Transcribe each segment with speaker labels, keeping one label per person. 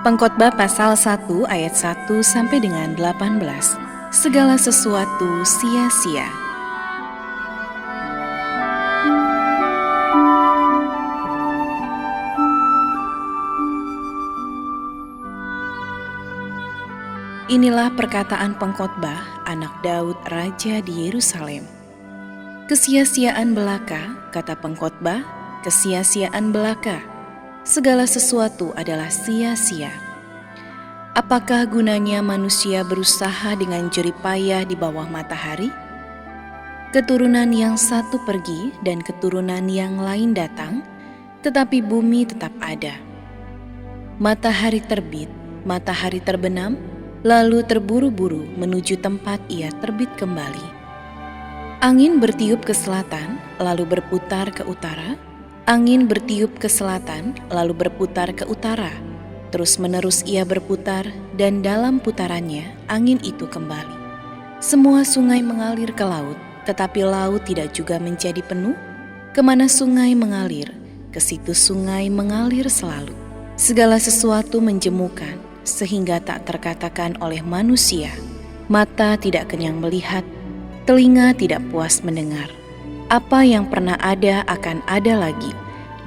Speaker 1: Pengkhotbah pasal 1 ayat 1 sampai dengan 18. Segala sesuatu sia-sia. Inilah perkataan pengkhotbah anak Daud raja di Yerusalem. Kesia-siaan belaka, kata pengkhotbah, kesia-siaan belaka. Segala sesuatu adalah sia-sia. Apakah gunanya manusia berusaha dengan jerih payah di bawah matahari? Keturunan yang satu pergi dan keturunan yang lain datang, tetapi bumi tetap ada. Matahari terbit, matahari terbenam, lalu terburu-buru menuju tempat ia terbit kembali. Angin bertiup ke selatan, lalu berputar ke utara. Angin bertiup ke selatan, lalu berputar ke utara. Terus-menerus ia berputar, dan dalam putarannya angin itu kembali. Semua sungai mengalir ke laut, tetapi laut tidak juga menjadi penuh. Kemana sungai mengalir, ke situ sungai mengalir selalu. Segala sesuatu menjemukan, sehingga tak terkatakan oleh manusia. Mata tidak kenyang melihat, telinga tidak puas mendengar. Apa yang pernah ada akan ada lagi,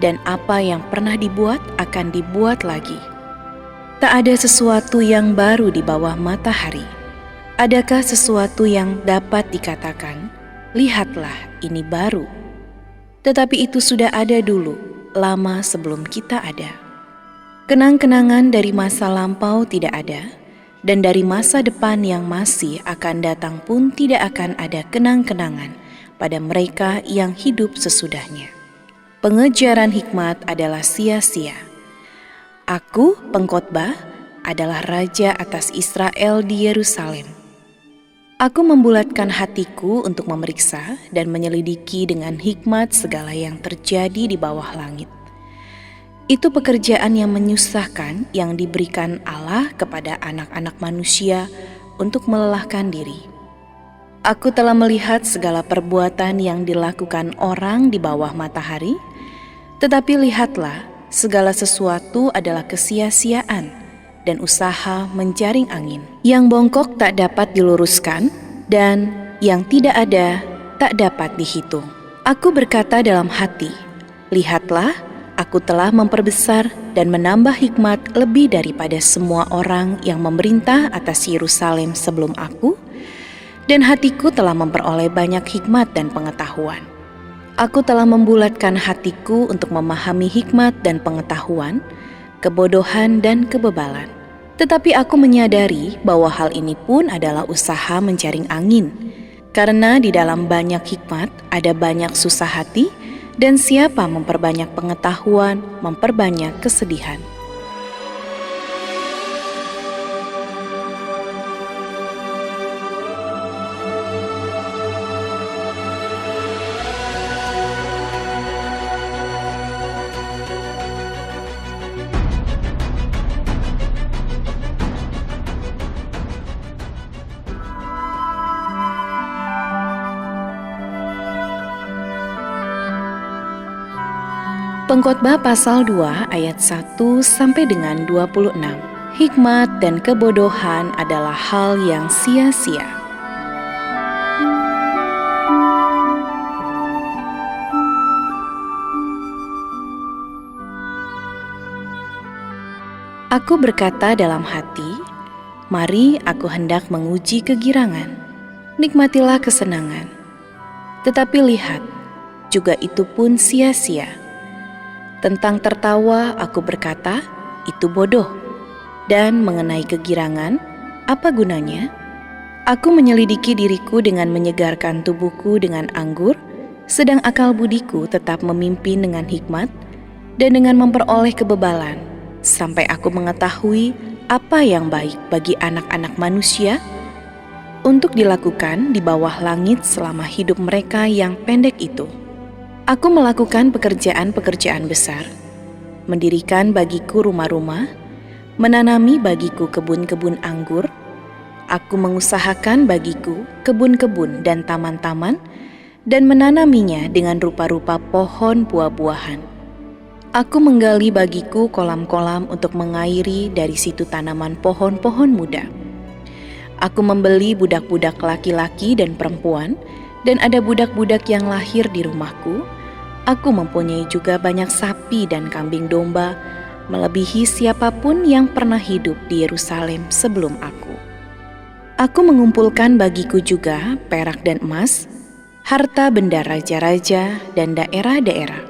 Speaker 1: dan apa yang pernah dibuat akan dibuat lagi. Tak ada sesuatu yang baru di bawah matahari. Adakah sesuatu yang dapat dikatakan, lihatlah ini baru? Tetapi itu sudah ada dulu, lama sebelum kita ada. Kenang-kenangan dari masa lampau tidak ada, dan dari masa depan yang masih akan datang pun tidak akan ada kenang-kenangan pada mereka yang hidup sesudahnya. Pengejaran hikmat adalah sia-sia. Aku, pengkhotbah, adalah raja atas Israel di Yerusalem. Aku membulatkan hatiku untuk memeriksa dan menyelidiki dengan hikmat segala yang terjadi di bawah langit. Itu pekerjaan yang menyusahkan yang diberikan Allah kepada anak-anak manusia untuk melelahkan diri. Aku telah melihat segala perbuatan yang dilakukan orang di bawah matahari, tetapi lihatlah, segala sesuatu adalah kesia-siaan dan usaha menjaring angin. Yang bongkok tak dapat diluruskan, dan yang tidak ada tak dapat dihitung. Aku berkata dalam hati, lihatlah, aku telah memperbesar dan menambah hikmat lebih daripada semua orang yang memerintah atas Yerusalem sebelum aku, dan hatiku telah memperoleh banyak hikmat dan pengetahuan. Aku telah membulatkan hatiku untuk memahami hikmat dan pengetahuan, kebodohan dan kebebalan. Tetapi aku menyadari bahwa hal ini pun adalah usaha menjaring angin, karena di dalam banyak hikmat ada banyak susah hati, dan siapa memperbanyak pengetahuan, memperbanyak kesedihan. Pengkhotbah pasal 2 ayat 1 sampai dengan 26. Hikmat dan kebodohan adalah hal yang sia-sia. Aku berkata dalam hati, mari aku hendak menguji kegirangan. Nikmatilah kesenangan. Tetapi lihat, juga itu pun sia-sia. Tentang tertawa aku berkata, itu bodoh. Dan mengenai kegirangan, apa gunanya? Aku menyelidiki diriku dengan menyegarkan tubuhku dengan anggur, sedang akal budiku tetap memimpin dengan hikmat, dan dengan memperoleh kebebalan, sampai aku mengetahui apa yang baik bagi anak-anak manusia, untuk dilakukan di bawah langit selama hidup mereka yang pendek itu. Aku melakukan pekerjaan-pekerjaan besar, mendirikan bagiku rumah-rumah, menanami bagiku kebun-kebun anggur. Aku mengusahakan bagiku kebun-kebun dan taman-taman, dan menanaminya dengan rupa-rupa pohon buah-buahan. Aku menggali bagiku kolam-kolam untuk mengairi dari situ tanaman pohon-pohon muda. Aku membeli budak-budak laki-laki dan perempuan, dan ada budak-budak yang lahir di rumahku. Aku mempunyai juga banyak sapi dan kambing domba, melebihi siapapun yang pernah hidup di Yerusalem sebelum aku. Aku mengumpulkan bagiku juga perak dan emas, harta benda raja-raja dan daerah-daerah.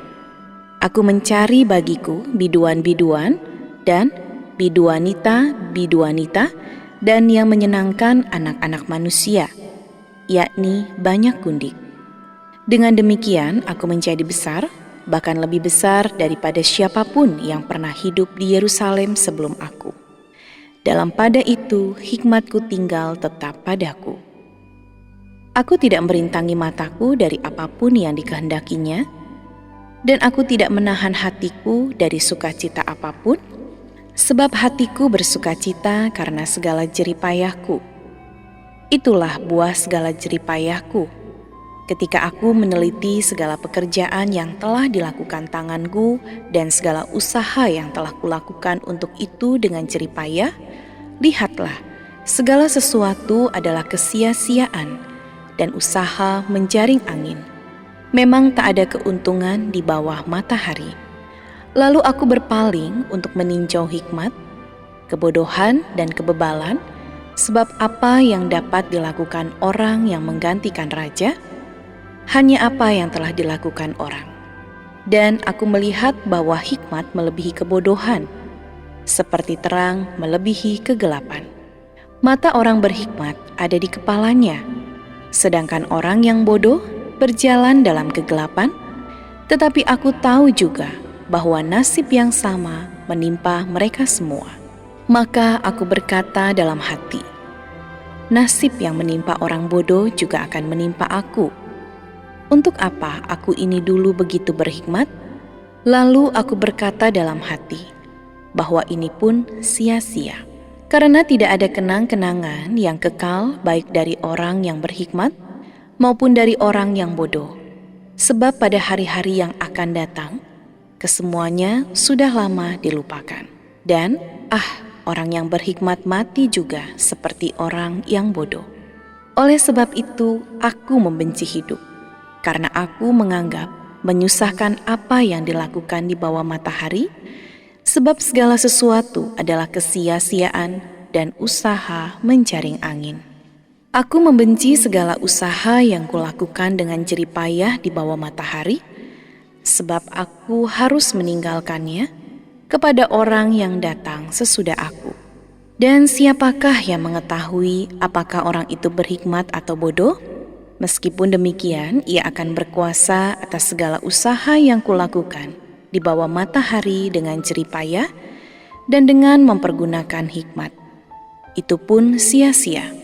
Speaker 1: Aku mencari bagiku biduan-biduan dan biduanita-biduanita dan yang menyenangkan anak-anak manusia, yakni banyak gundik. Dengan demikian aku menjadi besar, bahkan lebih besar daripada siapapun yang pernah hidup di Yerusalem sebelum aku. Dalam pada itu hikmatku tinggal tetap padaku. Aku tidak merintangi mataku dari apapun yang dikehendakinya, dan aku tidak menahan hatiku dari sukacita apapun, sebab hatiku bersukacita karena segala jeripayahku. Itulah buah segala jeripayahku, ketika aku meneliti segala pekerjaan yang telah dilakukan tanganku dan segala usaha yang telah kulakukan untuk itu dengan jeripayah. Lihatlah, segala sesuatu adalah kesia-siaan dan usaha menjaring angin. Memang tak ada keuntungan di bawah matahari. Lalu aku berpaling untuk meninjau hikmat, kebodohan dan kebebalan, sebab apa yang dapat dilakukan orang yang menggantikan raja, hanya apa yang telah dilakukan orang. Dan aku melihat bahwa hikmat melebihi kebodohan, seperti terang melebihi kegelapan. Mata orang berhikmat ada di kepalanya, sedangkan orang yang bodoh berjalan dalam kegelapan. Tetapi aku tahu juga bahwa nasib yang sama menimpa mereka semua. Maka aku berkata dalam hati, nasib yang menimpa orang bodoh juga akan menimpa aku. Untuk apa aku ini dulu begitu berhikmat? Lalu aku berkata dalam hati, bahwa ini pun sia-sia. Karena tidak ada kenang-kenangan yang kekal baik dari orang yang berhikmat maupun dari orang yang bodoh. Sebab pada hari-hari yang akan datang, kesemuanya sudah lama dilupakan. Dan, orang yang berhikmat mati juga seperti orang yang bodoh. Oleh sebab itu, aku membenci hidup, karena aku menganggap menyusahkan apa yang dilakukan di bawah matahari, sebab segala sesuatu adalah kesia-siaan dan usaha menjaring angin. Aku membenci segala usaha yang kulakukan dengan jeripayah di bawah matahari, sebab aku harus meninggalkannya kepada orang yang datang sesudah aku. Dan siapakah yang mengetahui apakah orang itu berhikmat atau bodoh? Meskipun demikian, ia akan berkuasa atas segala usaha yang kulakukan di bawah matahari dengan jeripayah dan dengan mempergunakan hikmat. Itu pun sia-sia.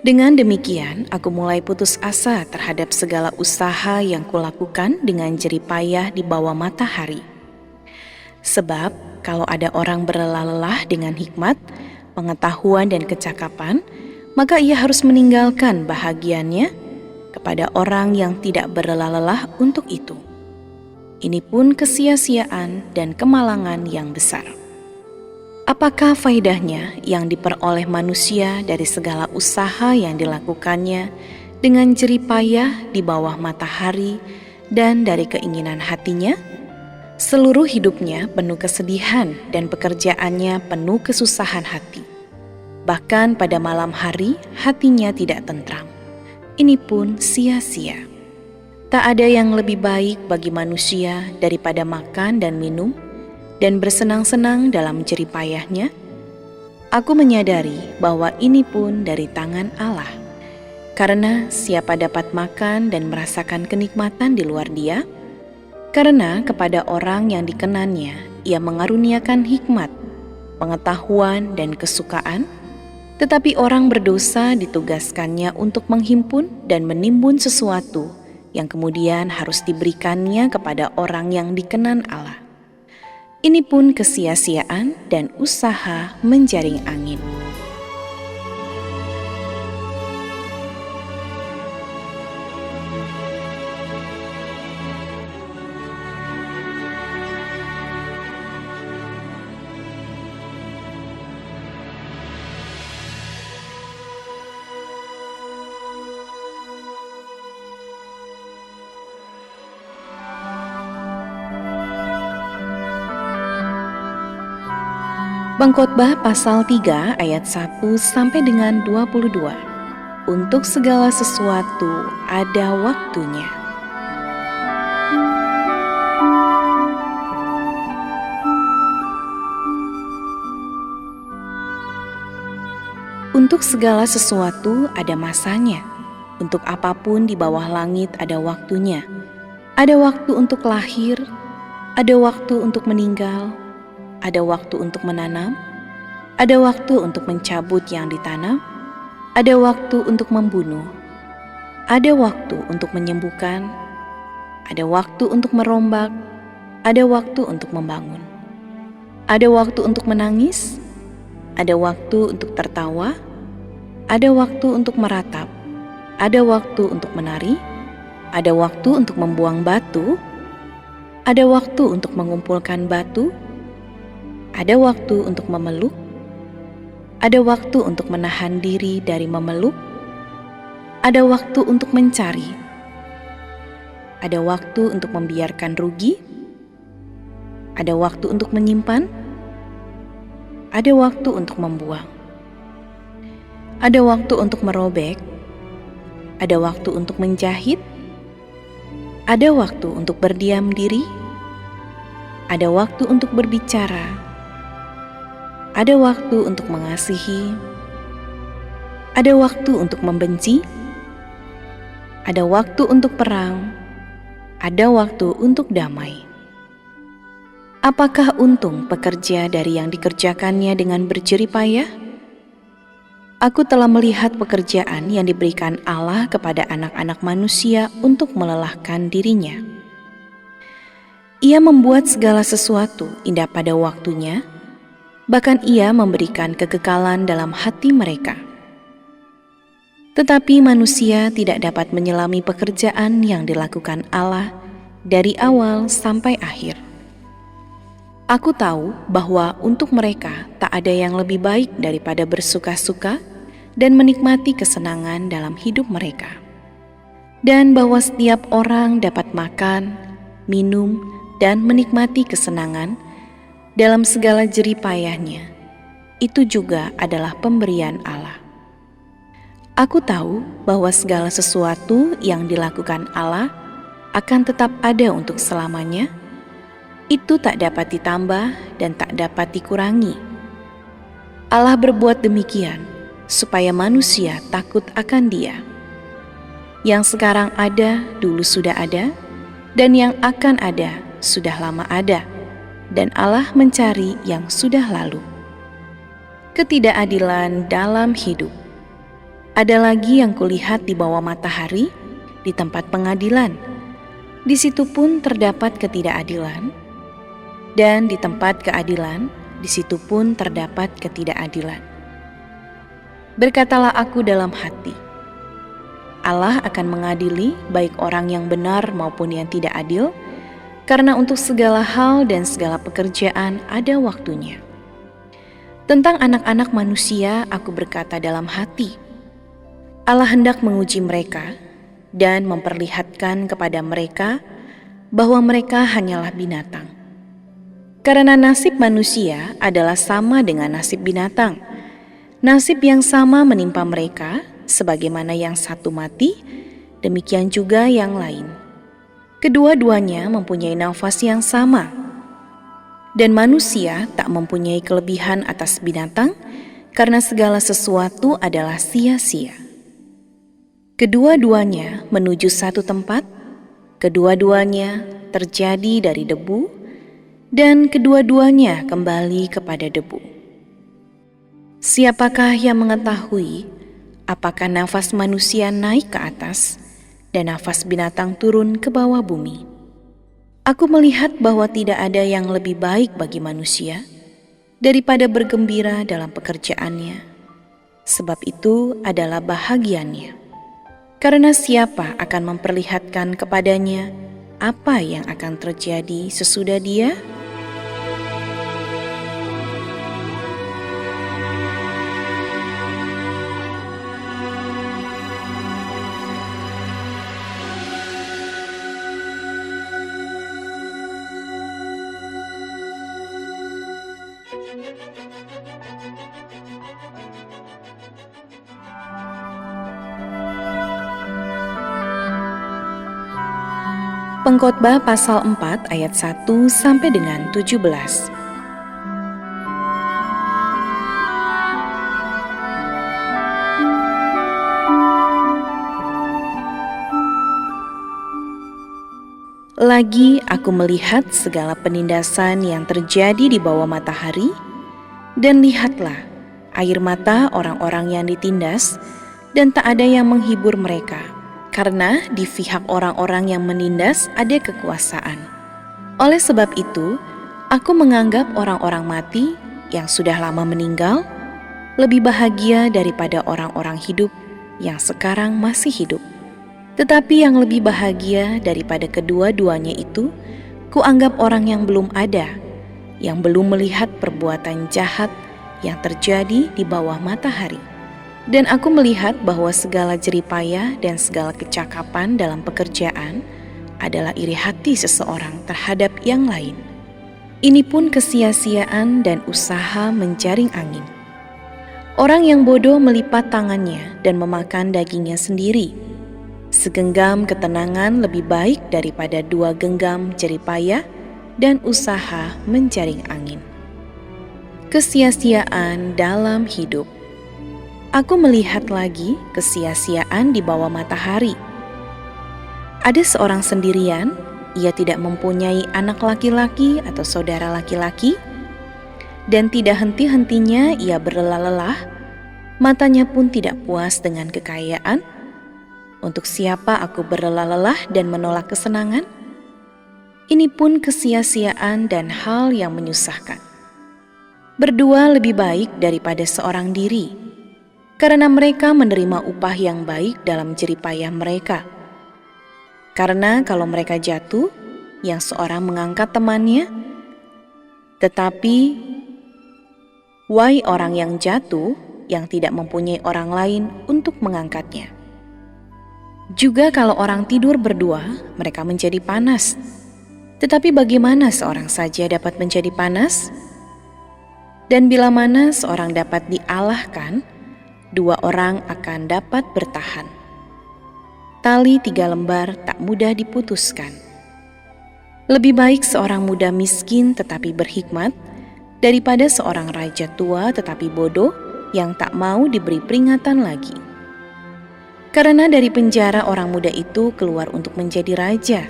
Speaker 1: Dengan demikian, aku mulai putus asa terhadap segala usaha yang kulakukan dengan jeripayah di bawah matahari. Sebab, kalau ada orang berlelah-lelah dengan hikmat, pengetahuan dan kecakapan, maka ia harus meninggalkan bahagiannya kepada orang yang tidak berlelah-lelah untuk itu. Ini pun kesia-siaan dan kemalangan yang besar. Apakah faedahnya yang diperoleh manusia dari segala usaha yang dilakukannya dengan jeripayah di bawah matahari dan dari keinginan hatinya? Seluruh hidupnya penuh kesedihan dan pekerjaannya penuh kesusahan hati. Bahkan pada malam hari hatinya tidak tentram. Ini pun sia-sia. Tak ada yang lebih baik bagi manusia daripada makan dan minum dan bersenang-senang dalam jeripayahnya. Aku menyadari bahwa ini pun dari tangan Allah. Karena siapa dapat makan dan merasakan kenikmatan di luar Dia? Karena kepada orang yang dikenannya, Ia mengaruniakan hikmat, pengetahuan dan kesukaan, tetapi orang berdosa ditugaskannya untuk menghimpun dan menimbun sesuatu yang kemudian harus diberikannya kepada orang yang dikenan Allah. Ini pun kesia-siaan dan usaha menjaring angin. Pengkhotbah pasal 3 ayat 1 sampai dengan 22. Untuk segala sesuatu ada waktunya. Untuk segala sesuatu ada masanya. Untuk apapun di bawah langit ada waktunya. Ada waktu untuk lahir, ada waktu untuk meninggal, ada waktu untuk menanam, ada waktu untuk mencabut yang ditanam, ada waktu untuk membunuh, ada waktu untuk menyembuhkan, ada waktu untuk merombak, ada waktu untuk membangun, ada waktu untuk menangis, ada waktu untuk tertawa, ada waktu untuk meratap, ada waktu untuk menari, ada waktu untuk membuang batu, ada waktu untuk mengumpulkan batu, ada waktu untuk memeluk, ada waktu untuk menahan diri dari memeluk, ada waktu untuk mencari, ada waktu untuk membiarkan rugi, ada waktu untuk menyimpan, ada waktu untuk membuang, ada waktu untuk merobek, ada waktu untuk menjahit, ada waktu untuk berdiam diri, ada waktu untuk berbicara, ada waktu untuk mengasihi, ada waktu untuk membenci, ada waktu untuk perang, ada waktu untuk damai. Apakah untung pekerja dari yang dikerjakannya dengan berjerih payah? Aku telah melihat pekerjaan yang diberikan Allah kepada anak-anak manusia untuk melelahkan dirinya. Ia membuat segala sesuatu indah pada waktunya, bahkan ia memberikan kekekalan dalam hati mereka. Tetapi manusia tidak dapat menyelami pekerjaan yang dilakukan Allah dari awal sampai akhir. Aku tahu bahwa untuk mereka tak ada yang lebih baik daripada bersuka-suka dan menikmati kesenangan dalam hidup mereka. Dan bahwa setiap orang dapat makan, minum, dan menikmati kesenangan dalam segala jerih payahnya, itu juga adalah pemberian Allah. Aku tahu bahwa segala sesuatu yang dilakukan Allah akan tetap ada untuk selamanya. Itu tak dapat ditambah dan tak dapat dikurangi. Allah berbuat demikian supaya manusia takut akan Dia. Yang sekarang ada dulu sudah ada, dan yang akan ada sudah lama ada. Dan Allah mencari yang sudah lalu. Ketidakadilan dalam hidup. Ada lagi yang kulihat di bawah matahari, di tempat pengadilan. Di situ pun terdapat ketidakadilan, dan di tempat keadilan, di situ pun terdapat ketidakadilan. Berkatalah aku dalam hati, Allah akan mengadili baik orang yang benar maupun yang tidak adil, karena untuk segala hal dan segala pekerjaan ada waktunya. Tentang anak-anak manusia aku berkata dalam hati, Allah hendak menguji mereka dan memperlihatkan kepada mereka bahwa mereka hanyalah binatang. Karena nasib manusia adalah sama dengan nasib binatang. Nasib yang sama menimpa mereka, sebagaimana yang satu mati, demikian juga yang lain. Kedua-duanya mempunyai nafas yang sama, dan manusia tak mempunyai kelebihan atas binatang, karena segala sesuatu adalah sia-sia. Kedua-duanya menuju satu tempat, kedua-duanya terjadi dari debu, dan kedua-duanya kembali kepada debu. Siapakah yang mengetahui apakah nafas manusia naik ke atas dan nafas binatang turun ke bawah bumi? Aku melihat bahwa tidak ada yang lebih baik bagi manusia daripada bergembira dalam pekerjaannya, sebab itu adalah bahagiannya. Karena siapa akan memperlihatkan kepadanya apa yang akan terjadi sesudah dia? Pengkhotbah pasal 4 ayat 1 sampai dengan 17. Lagi aku melihat segala penindasan yang terjadi di bawah matahari, dan lihatlah air mata orang-orang yang ditindas, dan tak ada yang menghibur mereka. Karena di pihak orang-orang yang menindas ada kekuasaan. Oleh sebab itu, aku menganggap orang-orang mati yang sudah lama meninggal lebih bahagia daripada orang-orang hidup yang sekarang masih hidup. Tetapi yang lebih bahagia daripada kedua-duanya itu, kuanggap orang yang belum ada, yang belum melihat perbuatan jahat yang terjadi di bawah matahari. Dan aku melihat bahwa segala jeripayah dan segala kecakapan dalam pekerjaan adalah iri hati seseorang terhadap yang lain. Ini pun kesia-siaan dan usaha menjaring angin. Orang yang bodoh melipat tangannya dan memakan dagingnya sendiri. Segenggam ketenangan lebih baik daripada 2 genggam jeripayah dan usaha menjaring angin. Kesia-siaan dalam hidup. Aku melihat lagi kesia-siaan di bawah matahari. Ada seorang sendirian, ia tidak mempunyai anak laki-laki atau saudara laki-laki, dan tidak henti-hentinya ia berlelah-lelah, matanya pun tidak puas dengan kekayaan. Untuk siapa aku berlelah-lelah dan menolak kesenangan? Ini pun kesia-siaan dan hal yang menyusahkan. Berdua lebih baik daripada seorang diri, karena mereka menerima upah yang baik dalam jeripayah mereka. Karena kalau mereka jatuh, yang seorang mengangkat temannya, tetapi wahai orang yang jatuh yang tidak mempunyai orang lain untuk mengangkatnya. Juga kalau orang tidur berdua, mereka menjadi panas. Tetapi bagaimana seorang saja dapat menjadi panas? Dan bila mana seorang dapat dialahkan, 2 orang akan dapat bertahan. Tali 3 lembar tak mudah diputuskan. Lebih baik seorang muda miskin tetapi berhikmat, daripada seorang raja tua tetapi bodoh yang tak mau diberi peringatan lagi. Karena dari penjara orang muda itu keluar untuk menjadi raja,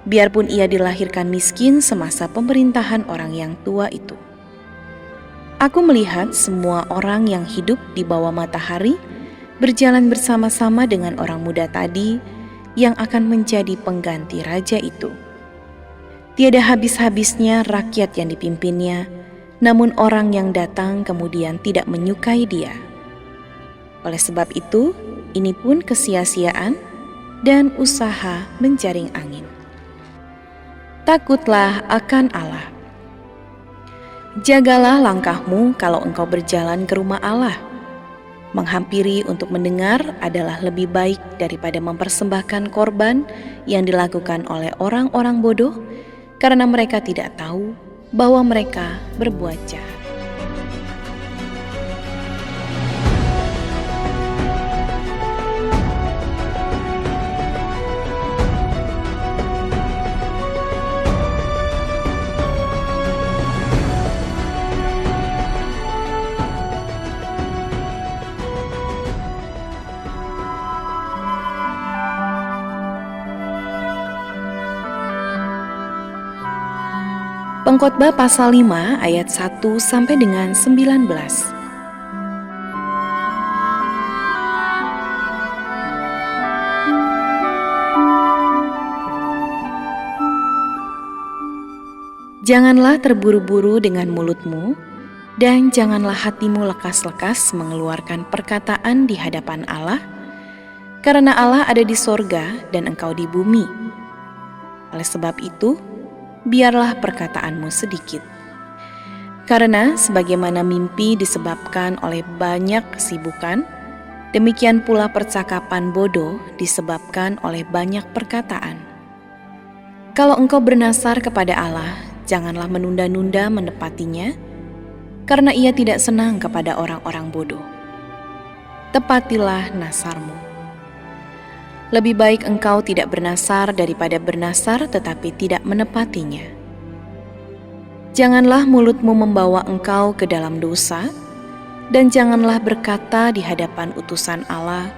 Speaker 1: biarpun ia dilahirkan miskin semasa pemerintahan orang yang tua itu. Aku melihat semua orang yang hidup di bawah matahari berjalan bersama-sama dengan orang muda tadi yang akan menjadi pengganti raja itu. Tiada habis-habisnya rakyat yang dipimpinnya, namun orang yang datang kemudian tidak menyukai dia. Oleh sebab itu, ini pun kesia-siaan dan usaha menjaring angin. Takutlah akan Allah. Jagalah langkahmu kalau engkau berjalan ke rumah Allah. Menghampiri untuk mendengar adalah lebih baik daripada mempersembahkan korban yang dilakukan oleh orang-orang bodoh, karena mereka tidak tahu bahwa mereka berbuat jahat. Pengkhotbah pasal 5 ayat 1 sampai dengan 19. Janganlah terburu-buru dengan mulutmu, dan janganlah hatimu lekas-lekas mengeluarkan perkataan di hadapan Allah, karena Allah ada di sorga dan engkau di bumi. Oleh sebab itu, biarlah perkataanmu sedikit. Karena sebagaimana mimpi disebabkan oleh banyak kesibukan, demikian pula percakapan bodoh disebabkan oleh banyak perkataan. Kalau engkau bernasar kepada Allah, janganlah menunda-nunda menepatinya, karena ia tidak senang kepada orang-orang bodoh. Tepatilah nasarmu. Lebih baik engkau tidak bernasar daripada bernasar tetapi tidak menepatinya. Janganlah mulutmu membawa engkau ke dalam dosa, dan janganlah berkata di hadapan utusan Allah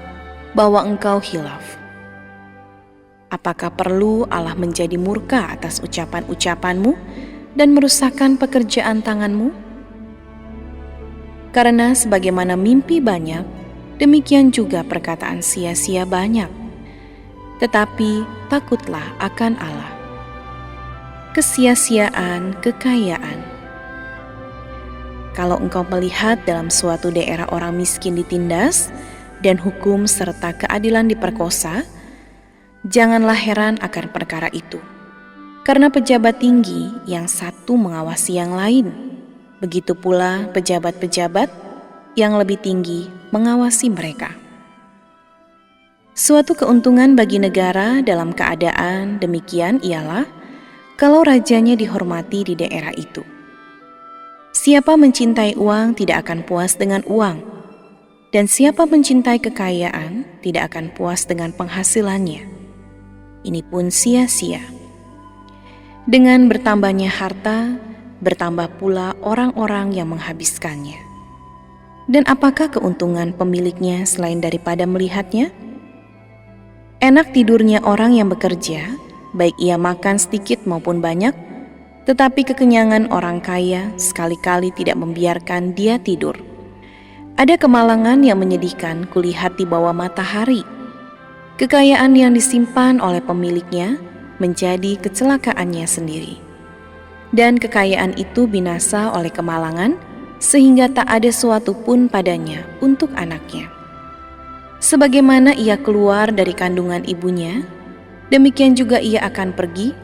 Speaker 1: bahwa engkau hilaf. Apakah perlu Allah menjadi murka atas ucapan-ucapanmu dan merusakkan pekerjaan tanganmu? Karena sebagaimana mimpi banyak, demikian juga perkataan sia-sia banyak. Tetapi takutlah akan Allah. Kesia-siaan kekayaan. Kalau engkau melihat dalam suatu daerah orang miskin ditindas dan hukum serta keadilan diperkosa, janganlah heran akan perkara itu, karena pejabat tinggi yang satu mengawasi yang lain, begitu pula pejabat-pejabat yang lebih tinggi mengawasi mereka. Suatu keuntungan bagi negara dalam keadaan demikian ialah kalau rajanya dihormati di daerah itu. Siapa mencintai uang tidak akan puas dengan uang, dan siapa mencintai kekayaan tidak akan puas dengan penghasilannya. Ini pun sia-sia. Dengan bertambahnya harta, bertambah pula orang-orang yang menghabiskannya. Dan apakah keuntungan pemiliknya selain daripada melihatnya? Enak tidurnya orang yang bekerja, baik ia makan sedikit maupun banyak, tetapi kekenyangan orang kaya sekali-kali tidak membiarkan dia tidur. Ada kemalangan yang menyedihkan kulihat di bawah matahari. Kekayaan yang disimpan oleh pemiliknya menjadi kecelakaannya sendiri. Dan kekayaan itu binasa oleh kemalangan, sehingga tak ada suatu pun padanya untuk anaknya. Sebagaimana ia keluar dari kandungan ibunya, demikian juga ia akan pergi,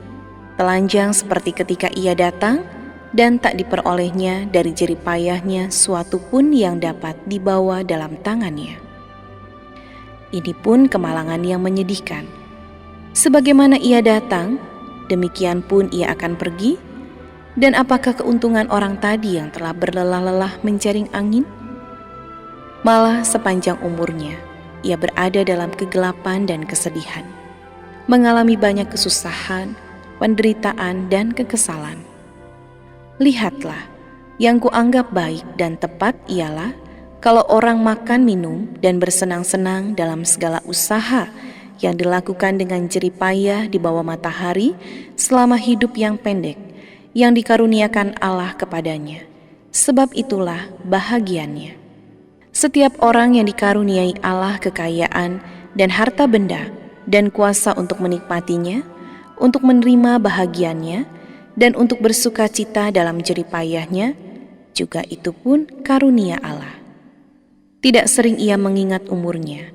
Speaker 1: telanjang seperti ketika ia datang, dan tak diperolehnya dari jerih payahnya suatu pun yang dapat dibawa dalam tangannya. Ini pun kemalangan yang menyedihkan. Sebagaimana ia datang, demikian pun ia akan pergi, dan apakah keuntungan orang tadi yang telah berlelah-lelah menjaring angin? Malah sepanjang umurnya, ia berada dalam kegelapan dan kesedihan, mengalami banyak kesusahan, penderitaan, dan kekesalan. Lihatlah, yang kuanggap baik dan tepat ialah kalau orang makan, minum, dan bersenang-senang dalam segala usaha yang dilakukan dengan jerih payah di bawah matahari selama hidup yang pendek, yang dikaruniakan Allah kepadanya. Sebab itulah bahagiannya. Setiap orang yang dikaruniai Allah kekayaan dan harta benda dan kuasa untuk menikmatinya, untuk menerima bahagiannya, dan untuk bersuka cita dalam jerih payahnya, juga itu pun karunia Allah. Tidak sering ia mengingat umurnya,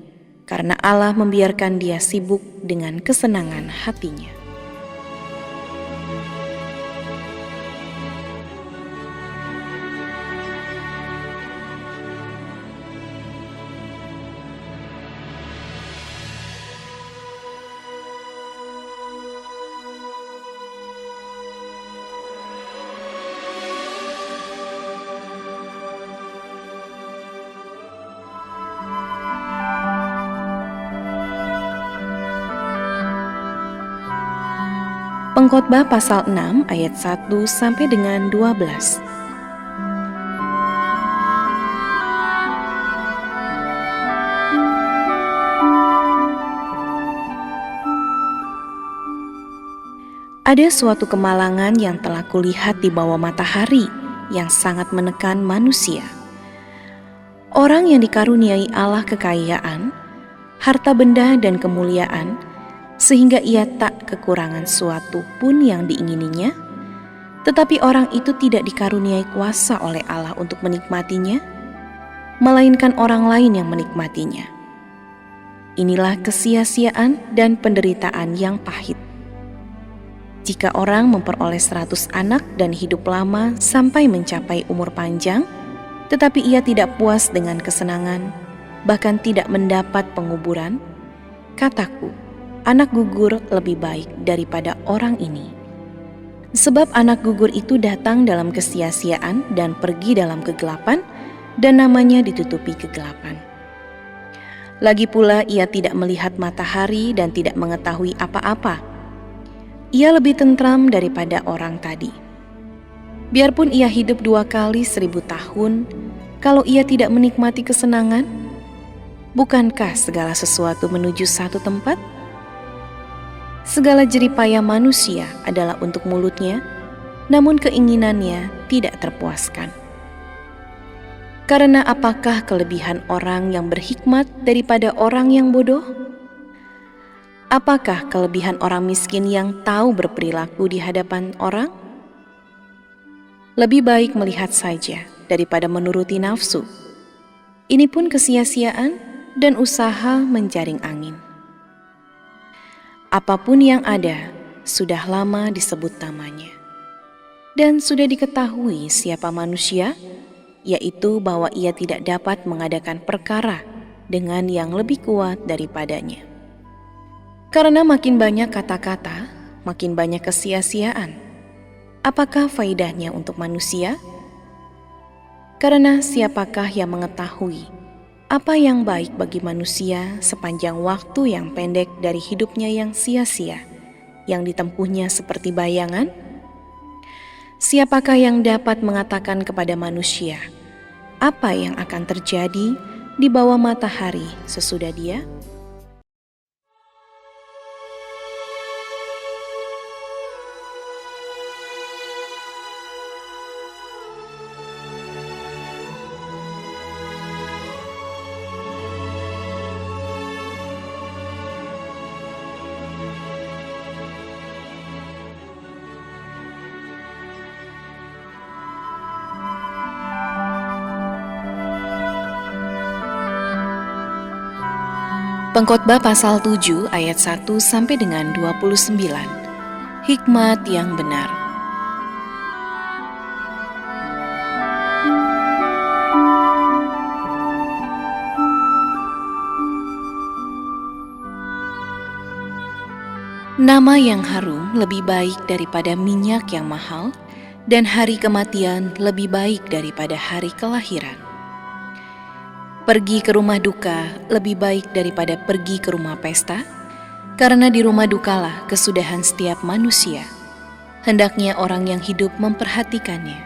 Speaker 1: karena Allah membiarkan dia sibuk dengan kesenangan hatinya. Pengkhotbah pasal 6 ayat 1 sampai dengan 12. Ada suatu kemalangan yang telah kulihat di bawah matahari yang sangat menekan manusia. Orang yang dikaruniai Allah kekayaan, harta benda dan kemuliaan, sehingga ia tak kekurangan suatu pun yang diingininya, tetapi orang itu tidak dikaruniai kuasa oleh Allah untuk menikmatinya, melainkan orang lain yang menikmatinya. Inilah kesia-siaan dan penderitaan yang pahit. Jika orang memperoleh 100 anak dan hidup lama sampai mencapai umur panjang, tetapi ia tidak puas dengan kesenangan, bahkan tidak mendapat penguburan, kataku, anak gugur lebih baik daripada orang ini. Sebab anak gugur itu datang dalam kesia-siaan dan pergi dalam kegelapan, dan namanya ditutupi kegelapan. Lagi pula ia tidak melihat matahari dan tidak mengetahui apa-apa. Ia lebih tentram daripada orang tadi. Biarpun ia hidup 2 kali 1000 tahun, kalau ia tidak menikmati kesenangan, bukankah segala sesuatu menuju satu tempat? Segala jeripaya manusia adalah untuk mulutnya, namun keinginannya tidak terpuaskan. Karena apakah kelebihan orang yang berhikmat daripada orang yang bodoh? Apakah kelebihan orang miskin yang tahu berperilaku di hadapan orang? Lebih baik melihat saja daripada menuruti nafsu. Ini pun kesia-siaan dan usaha menjaring angin. Apapun yang ada sudah lama disebut namanya, dan sudah diketahui siapa manusia, yaitu bahwa ia tidak dapat mengadakan perkara dengan yang lebih kuat daripadanya. Karena makin banyak kata-kata, makin banyak kesia-siaan. Apakah faedahnya untuk manusia? Karena siapakah yang mengetahui apa yang baik bagi manusia sepanjang waktu yang pendek dari hidupnya yang sia-sia, yang ditempuhnya seperti bayangan? Siapakah yang dapat mengatakan kepada manusia apa yang akan terjadi di bawah matahari sesudah dia? Pengkhotbah pasal 7 ayat 1 sampai dengan 29. Hikmat yang benar. Nama yang harum lebih baik daripada minyak yang mahal, dan hari kematian lebih baik daripada hari kelahiran. Pergi ke rumah duka lebih baik daripada pergi ke rumah pesta, karena di rumah dukalah kesudahan setiap manusia. Hendaknya orang yang hidup memperhatikannya.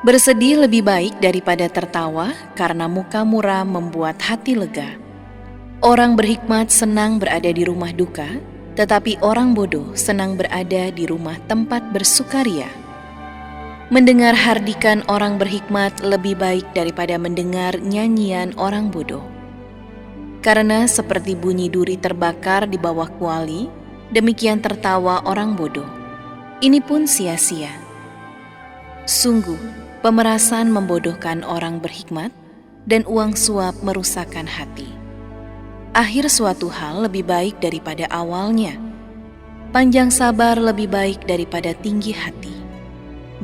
Speaker 1: Bersedih lebih baik daripada tertawa, karena muka muram membuat hati lega. Orang berhikmat senang berada di rumah duka, tetapi orang bodoh senang berada di rumah tempat bersukaria. Mendengar hardikan orang berhikmat lebih baik daripada mendengar nyanyian orang bodoh. Karena seperti bunyi duri terbakar di bawah kuali, demikian tertawa orang bodoh. Ini pun sia-sia. Sungguh, pemerasan membodohkan orang berhikmat, dan uang suap merusakkan hati. Akhir suatu hal lebih baik daripada awalnya. Panjang sabar lebih baik daripada tinggi hati.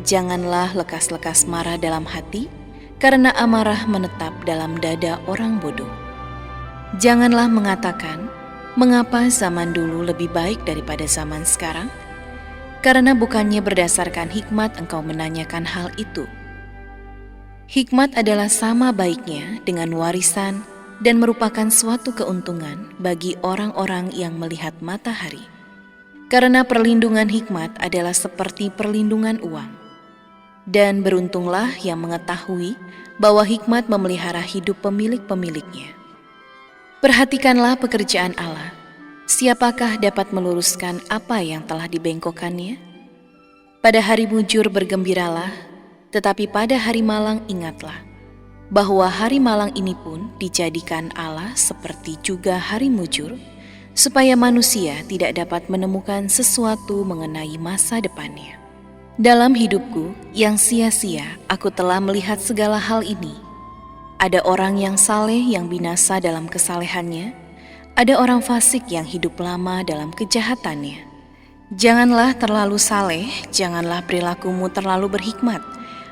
Speaker 1: Janganlah lekas-lekas marah dalam hati, karena amarah menetap dalam dada orang bodoh. Janganlah mengatakan, mengapa zaman dulu lebih baik daripada zaman sekarang? Karena bukannya berdasarkan hikmat engkau menanyakan hal itu. Hikmat adalah sama baiknya dengan warisan dan merupakan suatu keuntungan bagi orang-orang yang melihat matahari. Karena perlindungan hikmat adalah seperti perlindungan uang. Dan beruntunglah yang mengetahui bahwa hikmat memelihara hidup pemilik-pemiliknya. Perhatikanlah pekerjaan Allah. Siapakah dapat meluruskan apa yang telah dibengkokkannya? Pada hari mujur bergembiralah, tetapi pada hari malang ingatlah, bahwa hari malang ini pun dijadikan Allah seperti juga hari mujur, supaya manusia tidak dapat menemukan sesuatu mengenai masa depannya. Dalam hidupku yang sia-sia, aku telah melihat segala hal ini. Ada orang yang saleh yang binasa dalam kesalehannya, ada orang fasik yang hidup lama dalam kejahatannya. Janganlah terlalu saleh, janganlah perilakumu terlalu berhikmat.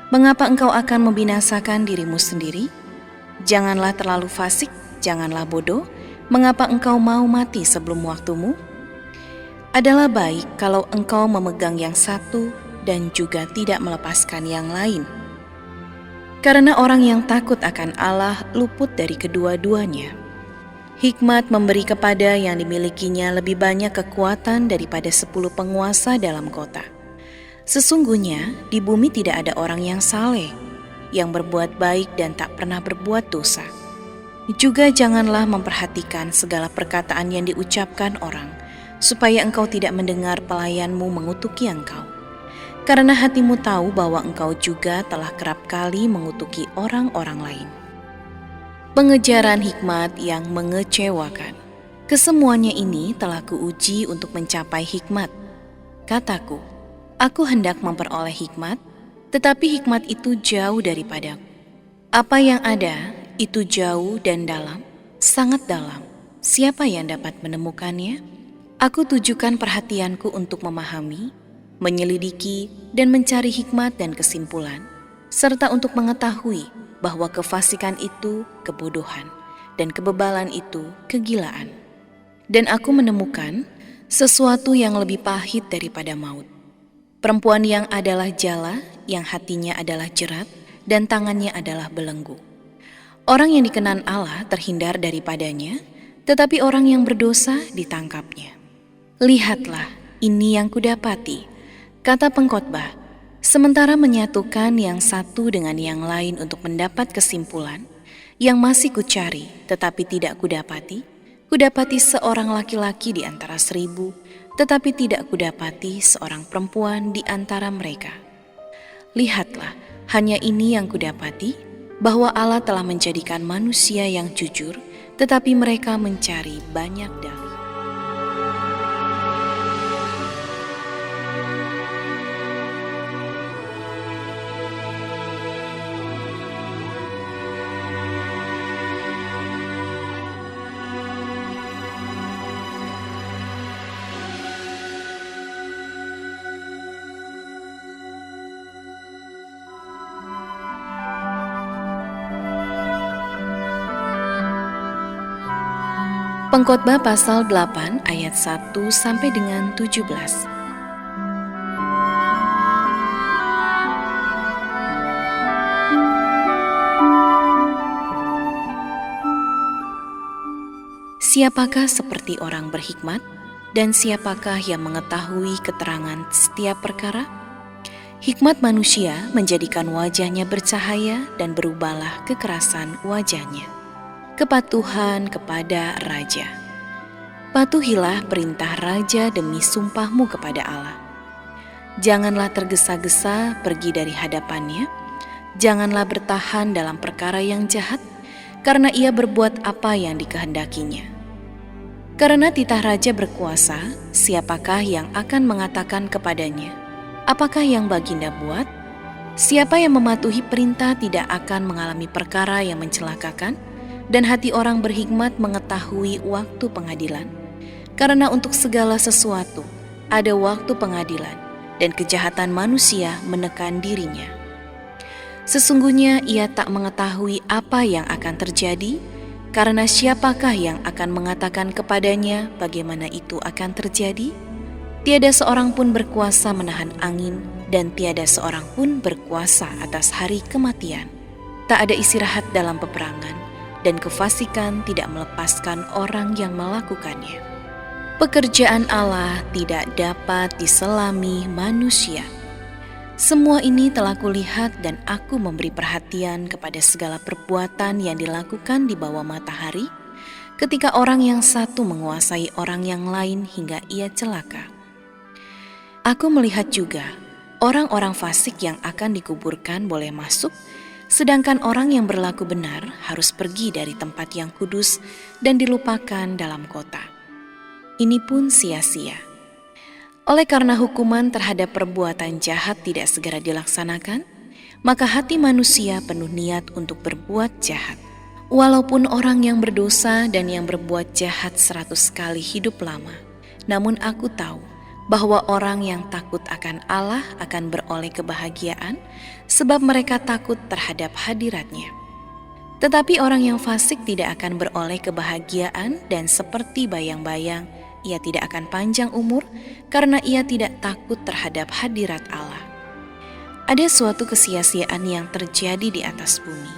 Speaker 1: Mengapa engkau akan membinasakan dirimu sendiri? Janganlah terlalu fasik, janganlah bodoh. Mengapa engkau mau mati sebelum waktumu? Adalah baik kalau engkau memegang yang satu dan juga tidak melepaskan yang lain. Karena orang yang takut akan Allah luput dari kedua-duanya. Hikmat memberi kepada yang dimilikinya lebih banyak kekuatan daripada 10 penguasa dalam kota. Sesungguhnya di bumi tidak ada orang yang saleh, yang berbuat baik dan tak pernah berbuat dosa. Juga janganlah memperhatikan segala perkataan yang diucapkan orang, supaya engkau tidak mendengar pelayanmu mengutuki engkau. Karena hatimu tahu bahwa engkau juga telah kerap kali mengutuki orang-orang lain. Pengejaran hikmat yang mengecewakan. Kesemuanya ini telah kuuji untuk mencapai hikmat. Kataku, aku hendak memperoleh hikmat, tetapi hikmat itu jauh daripadaku. Apa yang ada, itu jauh dan dalam, sangat dalam. Siapa yang dapat menemukannya? Aku tujukan perhatianku untuk memahami, menyelidiki, dan mencari hikmat dan kesimpulan, serta untuk mengetahui bahwa kefasikan itu kebodohan, dan kebebalan itu kegilaan. Dan aku menemukan sesuatu yang lebih pahit daripada maut. Perempuan yang adalah jala, yang hatinya adalah jerat, dan tangannya adalah belenggu. Orang yang dikenan Allah terhindar daripadanya, tetapi orang yang berdosa ditangkapnya. Lihatlah, ini yang kudapati, kata pengkhotbah, sementara menyatukan yang satu dengan yang lain untuk mendapat kesimpulan, yang masih kucari tetapi tidak kudapati seorang laki-laki di antara 1000, tetapi tidak kudapati seorang perempuan di antara mereka. Lihatlah, hanya ini yang kudapati, bahwa Allah telah menjadikan manusia yang jujur, tetapi mereka mencari banyak dalih. Pengkhotbah pasal 8 ayat 1 sampai dengan 17. Siapakah seperti orang berhikmat, dan siapakah yang mengetahui keterangan setiap perkara? Hikmat manusia menjadikan wajahnya bercahaya dan berubahlah kekerasan wajahnya. Kepatuhan kepada raja. Patuhilah perintah raja demi sumpahmu kepada Allah. Janganlah tergesa-gesa pergi dari hadapannya. Janganlah bertahan dalam perkara yang jahat, karena ia berbuat apa yang dikehendakinya. Karena titah raja berkuasa, siapakah yang akan mengatakan kepadanya, apakah yang baginda buat? Siapa yang mematuhi perintah tidak akan mengalami perkara yang mencelakakan, dan hati orang berhikmat mengetahui waktu pengadilan. Karena untuk segala sesuatu ada waktu pengadilan, dan kejahatan manusia menekan dirinya. Sesungguhnya ia tak mengetahui apa yang akan terjadi, karena siapakah yang akan mengatakan kepadanya bagaimana itu akan terjadi? Tiada seorang pun berkuasa menahan angin, dan tiada seorang pun berkuasa atas hari kematian. Tak ada istirahat dalam peperangan, dan kefasikan tidak melepaskan orang yang melakukannya. Pekerjaan Allah tidak dapat diselami manusia. Semua ini telah kulihat, dan aku memberi perhatian kepada segala perbuatan yang dilakukan di bawah matahari, ketika orang yang satu menguasai orang yang lain hingga ia celaka. Aku melihat juga orang-orang fasik yang akan dikuburkan boleh masuk, sedangkan orang yang berlaku benar harus pergi dari tempat yang kudus dan dilupakan dalam kota. Ini pun sia-sia. Oleh karena hukuman terhadap perbuatan jahat tidak segera dilaksanakan, maka hati manusia penuh niat untuk berbuat jahat. Walaupun orang yang berdosa dan yang berbuat jahat 100 kali hidup lama, namun aku tahu bahwa orang yang takut akan Allah akan beroleh kebahagiaan, sebab mereka takut terhadap hadirat-Nya. Tetapi orang yang fasik tidak akan beroleh kebahagiaan, dan seperti bayang-bayang, ia tidak akan panjang umur, karena ia tidak takut terhadap hadirat Allah. Ada suatu kesia-siaan yang terjadi di atas bumi.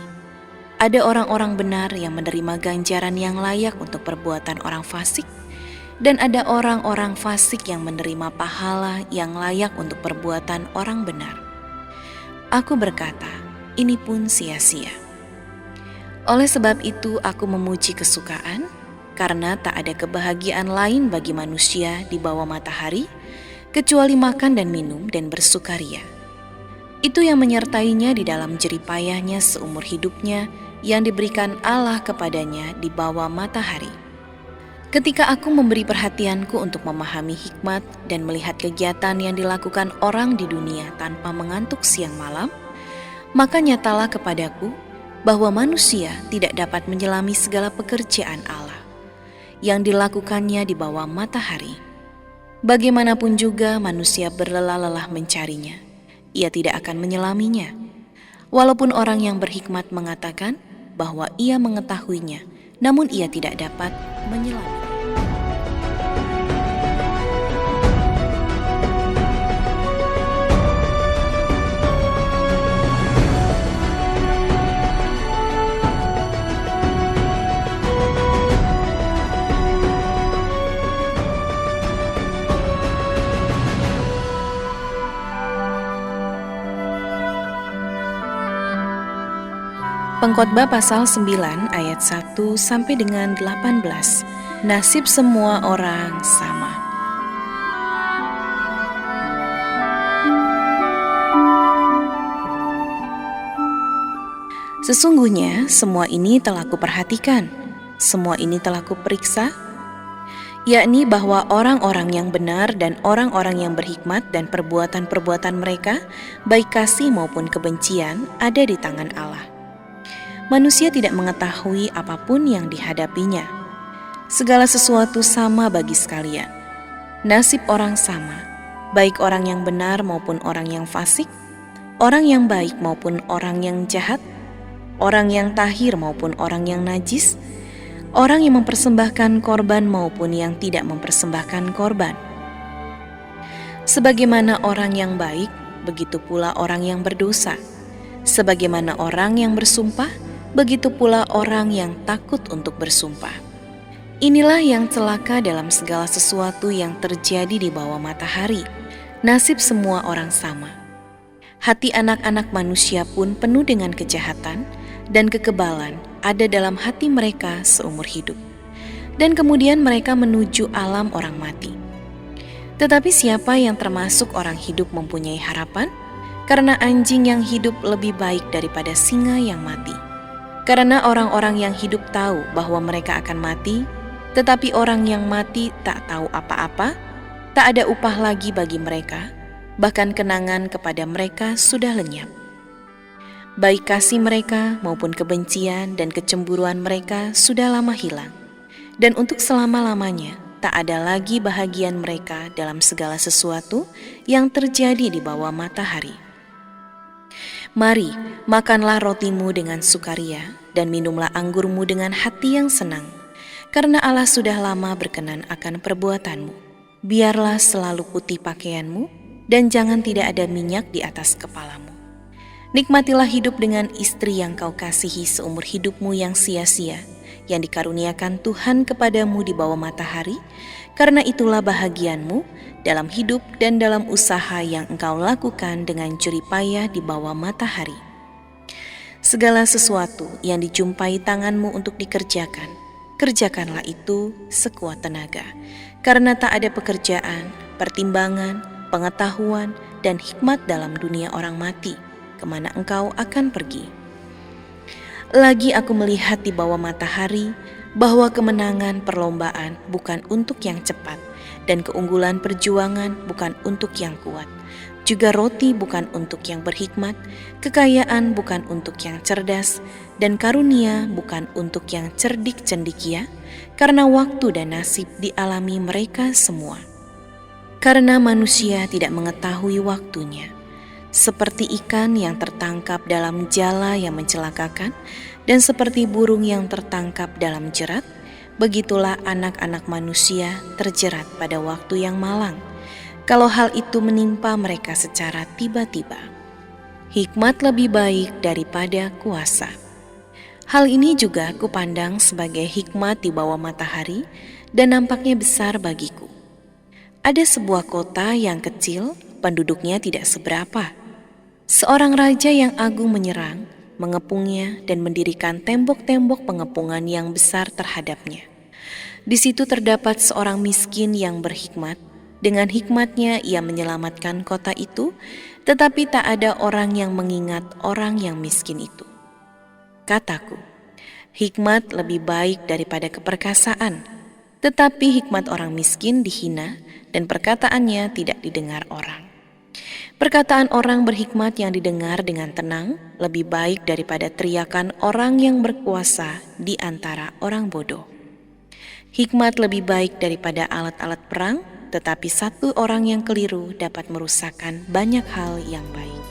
Speaker 1: Ada orang-orang benar yang menerima ganjaran yang layak untuk perbuatan orang fasik, dan ada orang-orang fasik yang menerima pahala yang layak untuk perbuatan orang benar. Aku berkata, ini pun sia-sia. Oleh sebab itu aku memuji kesukaan, karena tak ada kebahagiaan lain bagi manusia di bawah matahari, kecuali makan dan minum dan bersukaria. Itu yang menyertainya di dalam jeripayahnya seumur hidupnya yang diberikan Allah kepadanya di bawah matahari. Ketika aku memberi perhatianku untuk memahami hikmat dan melihat kegiatan yang dilakukan orang di dunia tanpa mengantuk siang malam, maka nyatalah kepadaku bahwa manusia tidak dapat menyelami segala pekerjaan Allah yang dilakukannya di bawah matahari. Bagaimanapun juga manusia berlelah-lelah mencarinya, ia tidak akan menyelaminya. Walaupun orang yang berhikmat mengatakan bahwa ia mengetahuinya, namun ia tidak dapat menyelaminya. Pengkhotbah pasal 9 ayat 1 sampai dengan 18. Nasib semua orang sama. Sesungguhnya semua ini telah kuperhatikan, semua ini telah kuperiksa, yakni bahwa orang-orang yang benar dan orang-orang yang berhikmat dan perbuatan-perbuatan mereka, baik kasih maupun kebencian, ada di tangan Allah. Manusia tidak mengetahui apapun yang dihadapinya. Segala sesuatu sama bagi sekalian. Nasib orang sama, baik orang yang benar maupun orang yang fasik, orang yang baik maupun orang yang jahat, orang yang tahir maupun orang yang najis, orang yang mempersembahkan korban maupun yang tidak mempersembahkan korban. Sebagaimana orang yang baik, begitu pula orang yang berdosa. Sebagaimana orang yang bersumpah, begitu pula orang yang takut untuk bersumpah. Inilah yang celaka dalam segala sesuatu yang terjadi di bawah matahari. Nasib semua orang sama. Hati anak-anak manusia pun penuh dengan kejahatan dan kekebalan ada dalam hati mereka seumur hidup. Dan kemudian mereka menuju alam orang mati. Tetapi siapa yang termasuk orang hidup mempunyai harapan? Karena anjing yang hidup lebih baik daripada singa yang mati. Karena orang-orang yang hidup tahu bahwa mereka akan mati, tetapi orang yang mati tak tahu apa-apa, tak ada upah lagi bagi mereka, bahkan kenangan kepada mereka sudah lenyap. Baik kasih mereka maupun kebencian dan kecemburuan mereka sudah lama hilang, dan untuk selama-lamanya tak ada lagi bahagian mereka dalam segala sesuatu yang terjadi di bawah matahari. Mari, makanlah rotimu dengan sukaria, dan minumlah anggurmu dengan hati yang senang, karena Allah sudah lama berkenan akan perbuatanmu. Biarlah selalu putih pakaianmu, dan jangan tidak ada minyak di atas kepalamu. Nikmatilah hidup dengan istri yang kau kasihi seumur hidupmu yang sia-sia, yang dikaruniakan Tuhan kepadamu di bawah matahari, karena itulah bahagianmu dalam hidup dan dalam usaha yang engkau lakukan dengan jeripayah di bawah matahari. Segala sesuatu yang dijumpai tanganmu untuk dikerjakan, kerjakanlah itu sekuat tenaga, karena tak ada pekerjaan, pertimbangan, pengetahuan, dan hikmat dalam dunia orang mati, kemana engkau akan pergi. Lagi aku melihat di bawah matahari bahwa kemenangan perlombaan bukan untuk yang cepat, dan keunggulan perjuangan bukan untuk yang kuat, juga roti bukan untuk yang berhikmat, kekayaan bukan untuk yang cerdas, dan karunia bukan untuk yang cerdik cendekia, karena waktu dan nasib dialami mereka semua. Karena manusia tidak mengetahui waktunya, seperti ikan yang tertangkap dalam jala yang mencelakakan, dan seperti burung yang tertangkap dalam jerat, begitulah anak-anak manusia terjerat pada waktu yang malang, kalau hal itu menimpa mereka secara tiba-tiba. Hikmat lebih baik daripada kuasa. Hal ini juga kupandang sebagai hikmat di bawah matahari dan nampaknya besar bagiku. Ada sebuah kota yang kecil, penduduknya tidak seberapa. Seorang raja yang agung menyerang, mengepungnya dan mendirikan tembok-tembok pengepungan yang besar terhadapnya. Di situ terdapat seorang miskin yang berhikmat. Dengan hikmatnya ia menyelamatkan kota itu, tetapi tak ada orang yang mengingat orang yang miskin itu. Kataku, hikmat lebih baik daripada keperkasaan, tetapi hikmat orang miskin dihina dan perkataannya tidak didengar orang. Perkataan orang berhikmat yang didengar dengan tenang lebih baik daripada teriakan orang yang berkuasa di antara orang bodoh. Hikmat lebih baik daripada alat-alat perang, tetapi satu orang yang keliru dapat merusakkan banyak hal yang baik.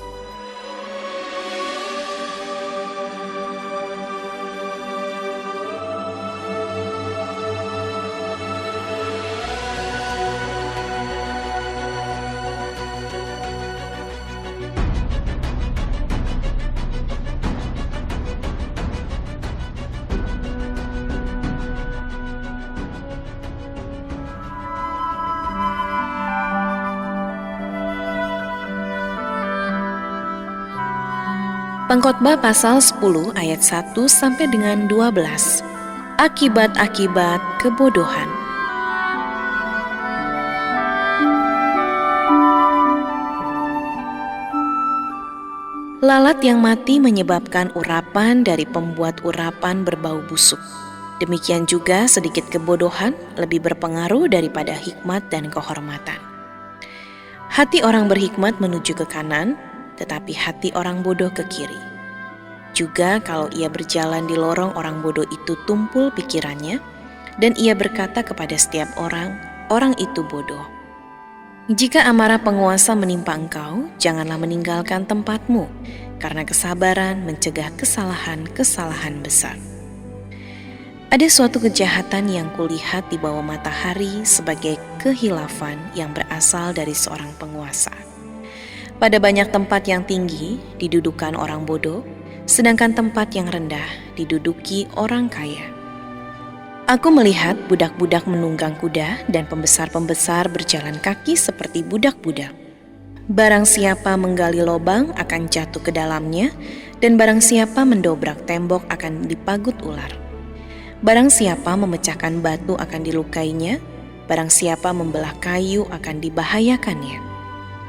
Speaker 1: Pengkhotbah pasal 10 ayat 1 sampai dengan 12. Akibat-akibat kebodohan. Lalat yang mati menyebabkan urapan dari pembuat urapan berbau busuk. Demikian juga sedikit kebodohan lebih berpengaruh daripada hikmat dan kehormatan. Hati orang berhikmat menuju ke kanan, tetapi hati orang bodoh ke kiri. Juga kalau ia berjalan di lorong orang bodoh itu tumpul pikirannya, dan ia berkata kepada setiap orang, orang itu bodoh. Jika amarah penguasa menimpa engkau, janganlah meninggalkan tempatmu, karena kesabaran mencegah kesalahan-kesalahan besar. Ada suatu kejahatan yang kulihat di bawah matahari sebagai kehilafan yang berasal dari seorang penguasa. Pada banyak tempat yang tinggi didudukan orang bodoh, sedangkan tempat yang rendah diduduki orang kaya. Aku melihat budak-budak menunggang kuda dan pembesar-pembesar berjalan kaki seperti budak-budak. Barang siapa menggali lobang akan jatuh ke dalamnya, dan barang siapa mendobrak tembok akan dipagut ular. Barang siapa memecahkan batu akan dilukainya, barang siapa membelah kayu akan dibahayakannya.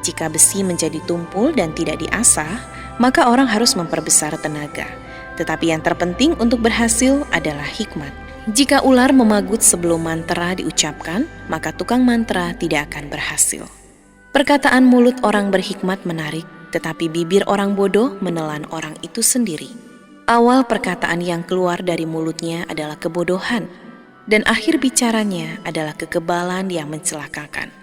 Speaker 1: Jika besi menjadi tumpul dan tidak diasah, maka orang harus memperbesar tenaga. Tetapi yang terpenting untuk berhasil adalah hikmat. Jika ular memagut sebelum mantra diucapkan, maka tukang mantra tidak akan berhasil. Perkataan mulut orang berhikmat menarik, tetapi bibir orang bodoh menelan orang itu sendiri. Awal perkataan yang keluar dari mulutnya adalah kebodohan, dan akhir bicaranya adalah kekebalan yang mencelakakan.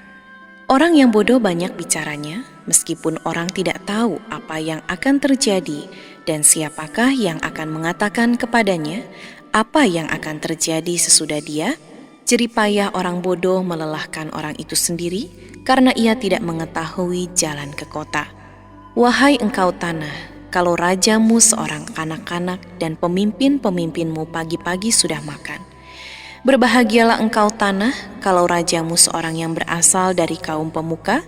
Speaker 1: Orang yang bodoh banyak bicaranya, meskipun orang tidak tahu apa yang akan terjadi dan siapakah yang akan mengatakan kepadanya apa yang akan terjadi sesudah dia. Jeripayah orang bodoh melelahkan orang itu sendiri karena ia tidak mengetahui jalan ke kota. Wahai engkau tanah, kalau rajamu seorang kanak-kanak dan pemimpin-pemimpinmu pagi-pagi sudah makan. Berbahagialah engkau tanah kalau rajamu seorang yang berasal dari kaum pemuka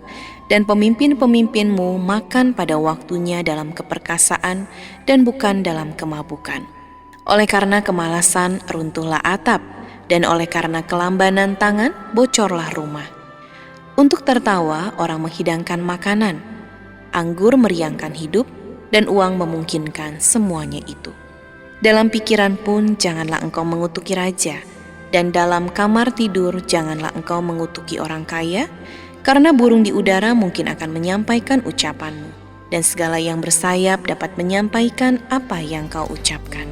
Speaker 1: dan pemimpin-pemimpinmu makan pada waktunya dalam keperkasaan dan bukan dalam kemabukan. Oleh karena kemalasan runtuhlah atap, dan oleh karena kelambanan tangan bocorlah rumah. Untuk tertawa orang menghidangkan makanan, anggur meriangkan hidup, dan uang memungkinkan semuanya itu. Dalam pikiran pun janganlah engkau mengutuki raja, dan dalam kamar tidur janganlah engkau mengutuki orang kaya, karena burung di udara mungkin akan menyampaikan ucapanmu, dan segala yang bersayap dapat menyampaikan apa yang kau ucapkan.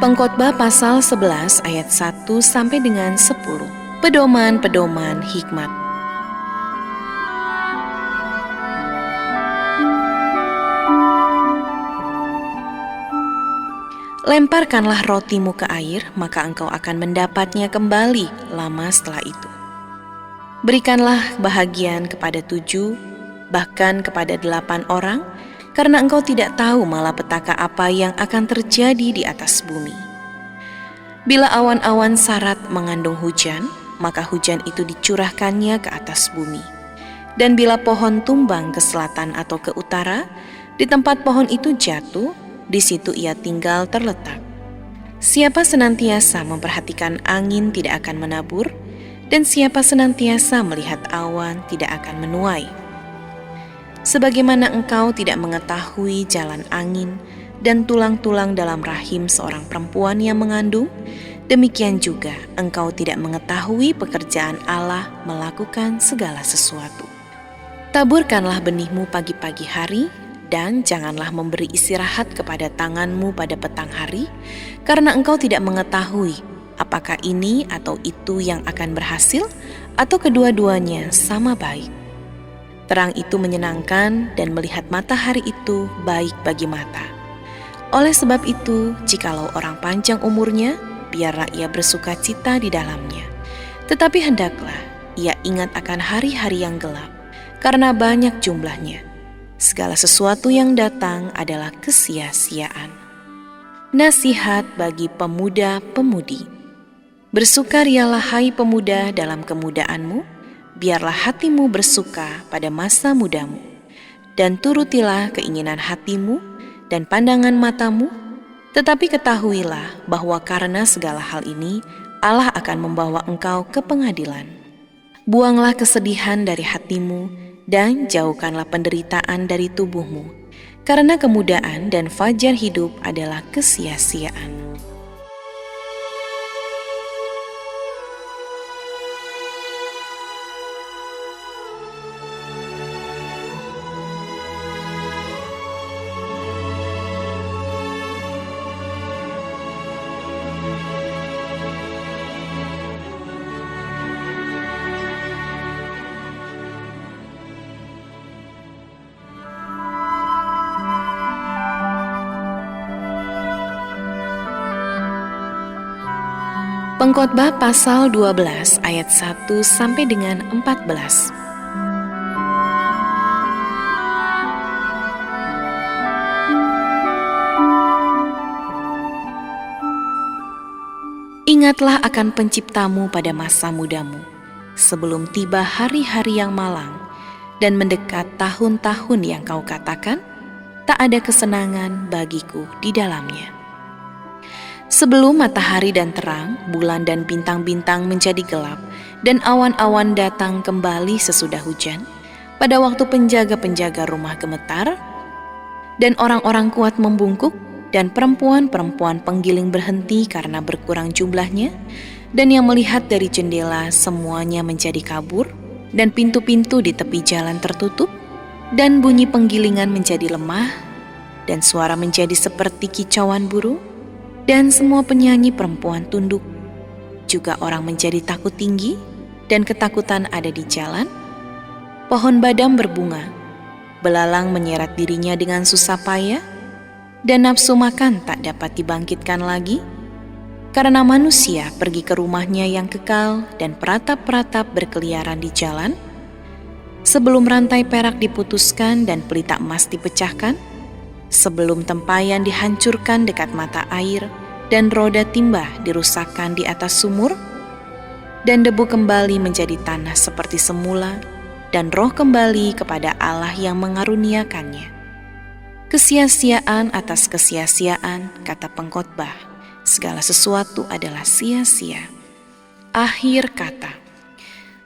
Speaker 1: Pengkhotbah pasal 11 ayat 1 sampai dengan 10. Pedoman-pedoman hikmat. Lemparkanlah rotimu ke air, maka engkau akan mendapatnya kembali lama setelah itu. Berikanlah bahagian kepada 7, bahkan kepada 8 orang, karena engkau tidak tahu malapetaka apa yang akan terjadi di atas bumi. Bila awan-awan sarat mengandung hujan, maka hujan itu dicurahkannya ke atas bumi. Dan bila pohon tumbang ke selatan atau ke utara, di tempat pohon itu jatuh, di situ ia tinggal terletak. Siapa senantiasa memperhatikan angin tidak akan menabur, dan siapa senantiasa melihat awan tidak akan menuai. Sebagaimana engkau tidak mengetahui jalan angin dan tulang-tulang dalam rahim seorang perempuan yang mengandung, demikian juga engkau tidak mengetahui pekerjaan Allah melakukan segala sesuatu. Taburkanlah benihmu pagi-pagi hari, dan janganlah memberi istirahat kepada tanganmu pada petang hari, karena engkau tidak mengetahui apakah ini atau itu yang akan berhasil, atau kedua-duanya sama baik. Terang itu menyenangkan, dan melihat matahari itu baik bagi mata. Oleh sebab itu, jikalau orang panjang umurnya, biarlah ia bersuka cita di dalamnya. Tetapi hendaklah ia ingat akan hari-hari yang gelap, karena banyak jumlahnya. Segala sesuatu yang datang adalah kesia-siaan. Nasihat bagi pemuda-pemudi. Bersukarialah hai pemuda dalam kemudaanmu, biarlah hatimu bersuka pada masa mudamu, dan turutilah keinginan hatimu dan pandangan matamu, tetapi ketahuilah bahwa karena segala hal ini, Allah akan membawa engkau ke pengadilan. Buanglah kesedihan dari hatimu, dan jauhkanlah penderitaan dari tubuhmu, karena kemudaan dan fajar hidup adalah kesia-siaan. Pengkhotbah pasal 12 ayat 1 sampai dengan 14. Ingatlah akan penciptamu pada masa mudamu, sebelum tiba hari-hari yang malang dan mendekat tahun-tahun yang kau katakan, tak ada kesenangan bagiku di dalamnya. Sebelum matahari dan terang, bulan dan bintang-bintang menjadi gelap, dan awan-awan datang kembali sesudah hujan, pada waktu penjaga-penjaga rumah gemetar, dan orang-orang kuat membungkuk, dan perempuan-perempuan penggiling berhenti karena berkurang jumlahnya, dan yang melihat dari jendela semuanya menjadi kabur, dan pintu-pintu di tepi jalan tertutup, dan bunyi penggilingan menjadi lemah, dan suara menjadi seperti kicauan burung, dan semua penyanyi perempuan tunduk. Juga orang menjadi takut tinggi, dan ketakutan ada di jalan. Pohon badam berbunga, belalang menyeret dirinya dengan susah payah, dan nafsu makan tak dapat dibangkitkan lagi, karena manusia pergi ke rumahnya yang kekal, dan peratap-peratap berkeliaran di jalan. Sebelum rantai perak diputuskan dan pelita emas dipecahkan, sebelum tempayan dihancurkan dekat mata air, dan roda timbah dirusakkan di atas sumur, dan debu kembali menjadi tanah seperti semula, dan roh kembali kepada Allah yang mengaruniakannya. Kesia-siaan atas kesia-siaan, kata pengkhotbah, segala sesuatu adalah sia-sia. Akhir kata.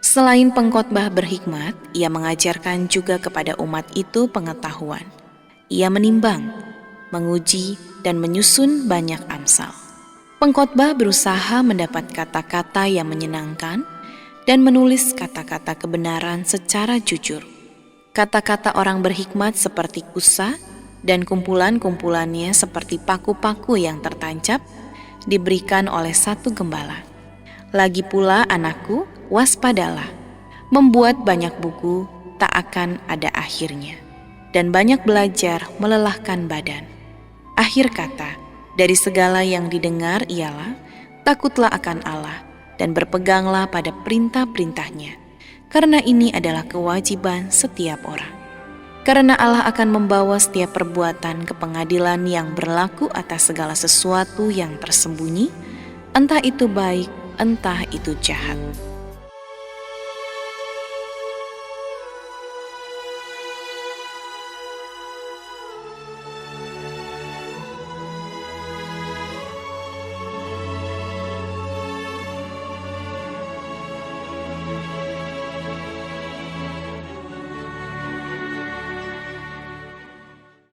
Speaker 1: Selain pengkhotbah berhikmat, ia mengajarkan juga kepada umat itu pengetahuan. Ia menimbang, menguji, dan menyusun banyak amsal. Pengkhotbah berusaha mendapat kata-kata yang menyenangkan dan menulis kata-kata kebenaran secara jujur. Kata-kata orang berhikmat seperti kusa, dan kumpulan-kumpulannya seperti paku-paku yang tertancap, diberikan oleh satu gembala. Lagi pula anakku, waspadalah. Membuat banyak buku tak akan ada akhirnya, dan banyak belajar melelahkan badan. Akhir kata dari segala yang didengar ialah, takutlah akan Allah dan berpeganglah pada perintah-perintahnya, karena ini adalah kewajiban setiap orang. Karena Allah akan membawa setiap perbuatan ke pengadilan yang berlaku atas segala sesuatu yang tersembunyi, entah itu baik, entah itu jahat.